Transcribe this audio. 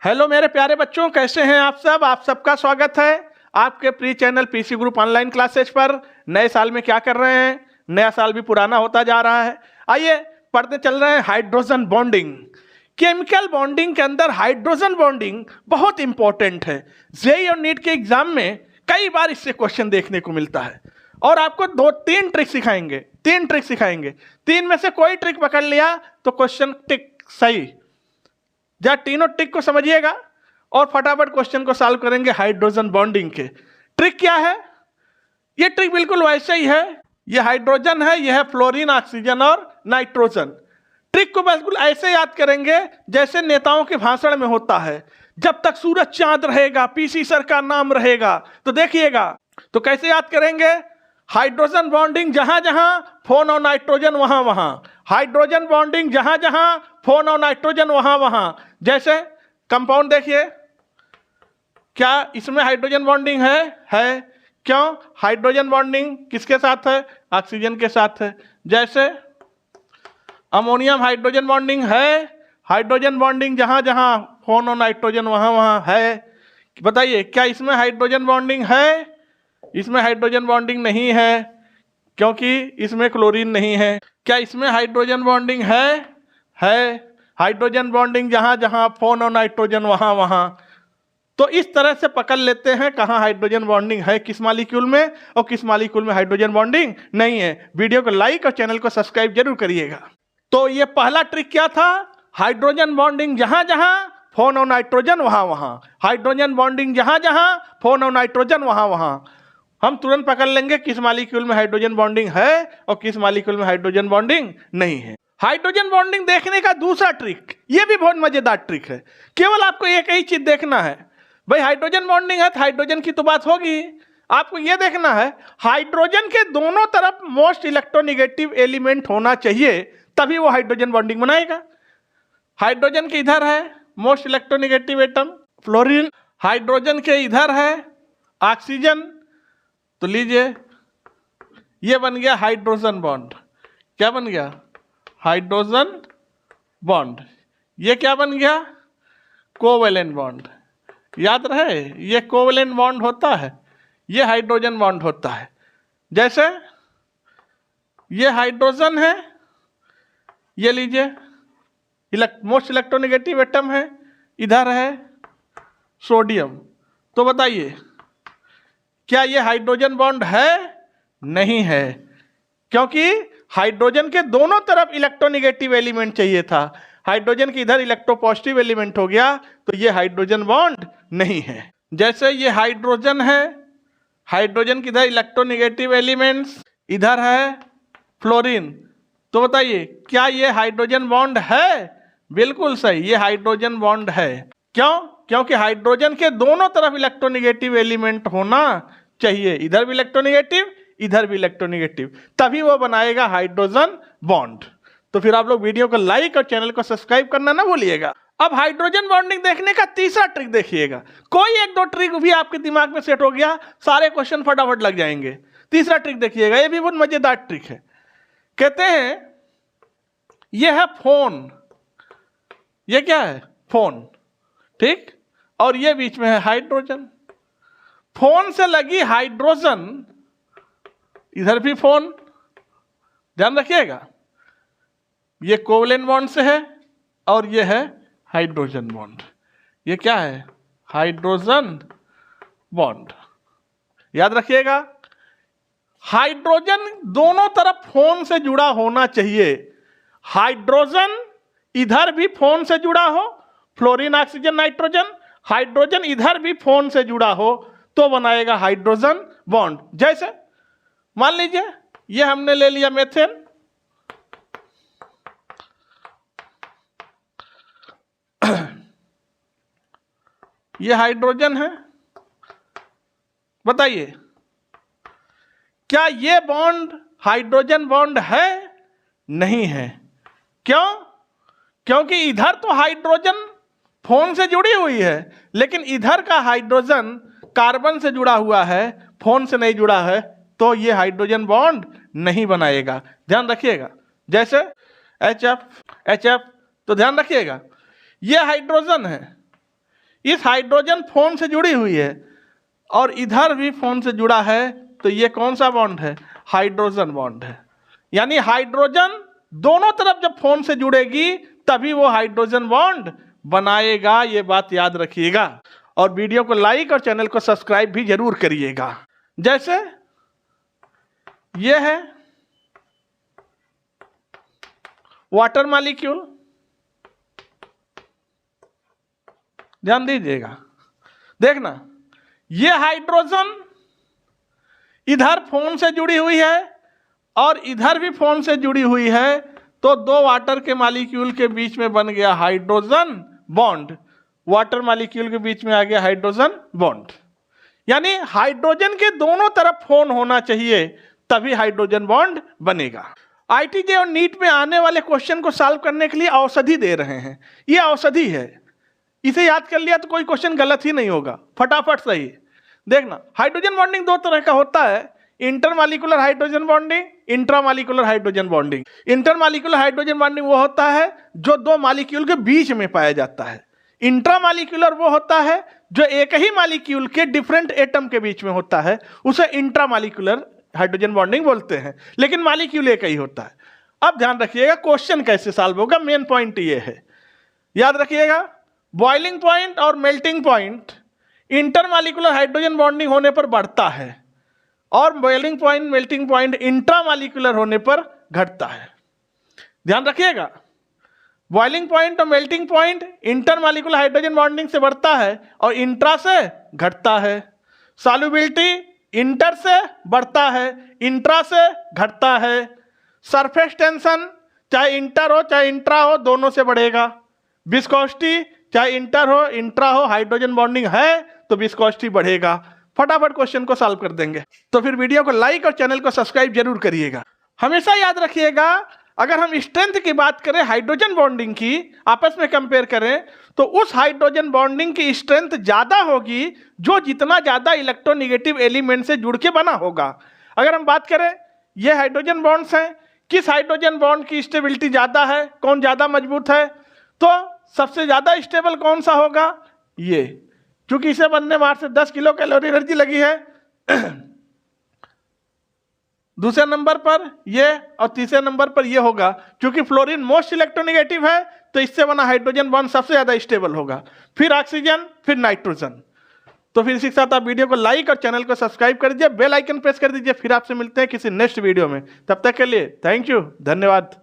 Hello मेरे प्यारे बच्चों, कैसे हैं आप सब। आप सबका स्वागत है आपके pre channel PC group online classes पर। नए साल में क्या कर रहे हैं, नया साल भी पुराना होता जा रहा है। आइए पढ़ते चल रहे हैं हाइड्रोजन बॉन्डिंग। केमिकल बॉन्डिंग के अंदर हाइड्रोजन बॉन्डिंग बहुत इंपॉर्टेंट है। जेईई और नीट के एग्जाम में कई बार इससे क्वेश्चन देखने को मिलता है और आपको तीन ट्रिक सिखाएंगे। तीन में से कोई ट्रिक पकड़ लिया तो क्वेश्चन टिक सही। जा तीनों ट्रिक को समझिएगा और फटाफट क्वेश्चन को सॉल्व करेंगे हाइड्रोजन बॉन्डिंग के। ट्रिक क्या है? ये ट्रिक बिल्कुल वैसे ही है। ये हाइड्रोजन है, यह है फ्लोरीन, ऑक्सीजन और नाइट्रोजन। ट्रिक को बिल्कुल ऐसे याद करेंगे जैसे नेताओं के भाषण में होता है, जब तक सूरज चांद रहेगा पीसी सर का नाम रहेगा। तो देखिएगा, तो कैसे याद करेंगे? हाइड्रोजन बॉन्डिंग जहां जहां फोन और नाइट्रोजन वहां वहां, हाइड्रोजन बॉन्डिंग जहां जहां फोन और नाइट्रोजन वहां वहां। जैसे कंपाउंड देखिए, क्या इसमें हाइड्रोजन बॉन्डिंग है? क्यों? हाइड्रोजन बॉन्डिंग किसके साथ है? ऑक्सीजन के साथ है। जैसे अमोनियम हाइड्रोजन बॉन्डिंग है, हाइड्रोजन बॉन्डिंग जहां जहां फोन और नाइट्रोजन वहां वहां है। बताइए, क्या इसमें हाइड्रोजन बॉन्डिंग है? इसमें हाइड्रोजन बॉन्डिंग नहीं है क्योंकि इसमें क्लोरीन नहीं है। क्या इसमें हाइड्रोजन बॉन्डिंग है? हाइड्रोजन बॉन्डिंग जहां जहां फोन और नाइट्रोजन वहां वहां। तो इस तरह से पकड़ लेते हैं कहां हाइड्रोजन बॉन्डिंग है, किस मॉलिक्यूल में, और किस मॉलिक्यूल में हाइड्रोजन बॉन्डिंग नहीं है। वीडियो को लाइक और चैनल को सब्सक्राइब जरूर करिएगा। तो ये पहला ट्रिक क्या था? हाइड्रोजन बॉन्डिंग जहां जहां फोन और नाइट्रोजन वहां वहां, हाइड्रोजन बॉन्डिंग जहां जहां फोन और नाइट्रोजन वहां वहां। हम तुरंत पकड़ लेंगे किस मॉलिक्यूल में हाइड्रोजन बॉन्डिंग है और किस मॉलिक्यूल में हाइड्रोजन बॉन्डिंग नहीं है। हाइड्रोजन बॉन्डिंग देखने का दूसरा ट्रिक, ये भी बहुत मजेदार ट्रिक है। केवल आपको एक ही चीज देखना है, भाई हाइड्रोजन बॉन्डिंग है तो हाइड्रोजन की तो बात होगी। आपको यह देखना है हाइड्रोजन के दोनों तरफ मोस्ट इलेक्ट्रोनेगेटिव एलिमेंट होना चाहिए, तभी वो हाइड्रोजन बॉन्डिंग बनाएगा। हाइड्रोजन के इधर है most electronegative atom fluorine, hydrogen के इधर है ऑक्सीजन। तो लीजिए, ये बन गया हाइड्रोजन बॉन्ड। क्या बन गया? Hydrogen bond. ये क्या बन गया? Covalent bond. याद रहे, ये कोवेलेंट बॉन्ड होता है, ये हाइड्रोजन बॉन्ड होता है। जैसे ये हाइड्रोजन है, ये लीजिए मोस्ट इलेक्ट्रोनेगेटिव एटम है, इधर है सोडियम। तो बताइए, क्या ये हाइड्रोजन बॉन्ड है? नहीं है, क्योंकि हाइड्रोजन के दोनों तरफ इलेक्ट्रोनेगेटिव एलिमेंट चाहिए था। हाइड्रोजन के इधर इलेक्ट्रोपॉजिटिव एलिमेंट हो गया, तो ये हाइड्रोजन बॉन्ड नहीं है। जैसे ये हाइड्रोजन है, हाइड्रोजन के इधर इलेक्ट्रोनेगेटिव एलिमेंट्स, इधर है फ्लोरीन। तो बताइए, क्या ये हाइड्रोजन बॉन्ड है? बिल्कुल सही, ये हाइड्रोजन बॉन्ड है। क्यों? क्योंकि हाइड्रोजन के दोनों तरफ इलेक्ट्रोनेगेटिव एलिमेंट होना चाहिए, इधर भी इलेक्ट्रोनेगेटिव इधर भी इलेक्ट्रोनेगेटिव, तभी वो बनाएगा हाइड्रोजन बॉन्ड। तो फिर आप लोग वीडियो को लाइक और चैनल को सब्सक्राइब करना ना भूलिएगा। अब हाइड्रोजन बॉन्डिंग देखने का तीसरा ट्रिक देखिएगा। कोई एक दो ट्रिक भी आपके दिमाग में सेट हो गया, सारे क्वेश्चन फटाफट लग जाएंगे। तीसरा ट्रिक देखिएगा, ये भी बहुत मजेदार ट्रिक है। कहते हैं ये है फोन, ये क्या है? फोन, ठीक, और ये बीच में है हाइड्रोजन। फोन से लगी हाइड्रोजन, इधर भी फोन, ध्यान रखिएगा, ये कोवेलेंट बॉन्ड से है और ये है हाइड्रोजन बॉन्ड। ये क्या है? Hydrogen bond. याद रखिएगा, हाइड्रोजन दोनों तरफ फोन से जुड़ा होना चाहिए। हाइड्रोजन इधर भी फोन से जुड़ा हो, फ्लोरीन ऑक्सीजन नाइट्रोजन, हाइड्रोजन इधर भी फोन से जुड़ा हो, तो बनाएगा हाइड्रोजन बॉन्ड। जैसे मान लीजिए ये हमने ले लिया मेथेन, ये हाइड्रोजन है। बताइए, क्या ये बॉन्ड हाइड्रोजन बॉन्ड है? नहीं है। क्यों? क्योंकि इधर तो हाइड्रोजन फोन से जुड़ी हुई है, लेकिन इधर का हाइड्रोजन कार्बन से जुड़ा हुआ है, फोन से नहीं जुड़ा है, तो ये हाइड्रोजन बॉन्ड नहीं बनाएगा। ध्यान रखिएगा, जैसे HF, तो ध्यान रखिएगा, ये हाइड्रोजन है, इस हाइड्रोजन फोन से जुड़ी हुई है और इधर भी फोन से जुड़ा है, तो ये कौन सा बॉन्ड है? हाइड्रोजन बॉन्ड है। यानी हाइड्रोजन दोनों तरफ जब फोन से जुड़ेगी तभी वो हाइड्रोजन बॉन्ड बनाएगा, ये बात याद रखिएगा। और वीडियो को लाइक और चैनल को सब्सक्राइब भी जरूर करिएगा। जैसे ये है वाटर मॉलिक्यूल, ध्यान दीजिएगा, देखना ये हाइड्रोजन इधर फोन से जुड़ी हुई है और इधर भी फोन से जुड़ी हुई है, तो दो वाटर के मॉलिक्यूल के बीच में बन गया हाइड्रोजन बॉन्ड। वाटर मॉलिक्यूल के बीच में आ गया हाइड्रोजन बॉन्ड। यानी हाइड्रोजन के दोनों तरफ फोन होना चाहिए तभी हाइड्रोजन बॉन्ड बनेगा। आईटीजे और नीट में आने वाले क्वेश्चन को सॉल्व करने के लिए औषधि दे रहे हैं। ये औषधि है, इसे याद कर लिया तो कोई क्वेश्चन गलत ही नहीं होगा, फटाफट सही। देखना हाइड्रोजन बॉन्डिंग दो तरह का होता है, intermolecular hydrogen bonding, intramolecular hydrogen bonding. Intermolecular hydrogen bonding वो होता है जो दो मॉलिक्यूल के बीच में पाया जाता है। इंट्रामॉलिक्यूलर वो होता है जो एक ही मॉलिक्यूल के डिफरेंट एटम के बीच में होता है, उसे इंट्रामॉलिक्यूलर हाइड्रोजन बॉन्डिंग बोलते हैं, लेकिन मॉलिक्यूल एक ही होता है। अब ध्यान रखिएगा क्वेश्चन कैसे सॉल्व होगा, मेन पॉइंट ये है, याद रखिएगा। बॉइलिंग पॉइंट और melting point intermolecular hydrogen bonding होने पर बढ़ता है और boiling point melting point intramolecular होने पर घटता है। ध्यान रखिएगा, बॉइलिंग पॉइंट और melting point intermolecular hydrogen bonding से बढ़ता है और इंट्रा से घटता है। सॉल्युबिलिटी इंटर से बढ़ता है, इंट्रा से घटता है। सरफेस टेंशन चाहे इंटर हो चाहे इंट्रा हो, दोनों से बढ़ेगा। विस्कोसिटी चाहे इंटर हो इंट्रा हो, हाइड्रोजन बॉन्डिंग है तो विस्कोसिटी बढ़ेगा। फटाफट क्वेश्चन को सॉल्व कर देंगे। तो फिर वीडियो को लाइक और चैनल को सब्सक्राइब जरूर करिएगा। हमेशा याद रखिएगा, अगर हम स्ट्रेंथ की बात करें हाइड्रोजन बॉन्डिंग की, आपस में कंपेयर करें, तो उस हाइड्रोजन बॉन्डिंग की स्ट्रेंथ ज्यादा होगी जो जितना ज्यादा इलेक्ट्रोनेगेटिव एलिमेंट से जुड़ के बना होगा। अगर हम बात करें ये हाइड्रोजन बॉन्ड्स हैं, किस हाइड्रोजन बॉन्ड की स्टेबिलिटी ज्यादा है, कौन ज्यादा मजबूत है, तो सबसे ज्यादा स्टेबल कौन सा होगा? ये, क्योंकि इसे बनने में 8 से 10 किलो कैलोरी एनर्जी लगी है। दूसरे नंबर पर ये और तीसरे नंबर पर ये होगा, क्योंकि फ्लोरीन मोस्ट इलेक्ट्रोनेगेटिव है तो इससे बना हाइड्रोजन बॉन्ड सबसे ज्यादा स्टेबल होगा, फिर ऑक्सीजन, फिर नाइट्रोजन। तो फिर इसी के साथ आप वीडियो को लाइक और चैनल को सब्सक्राइब कर दीजिए, बेल आइकन प्रेस कर दीजिए। फिर आपसे मिलते हैं किसी नेक्स्ट वीडियो में, तब तक के लिए थैंक यू, धन्यवाद।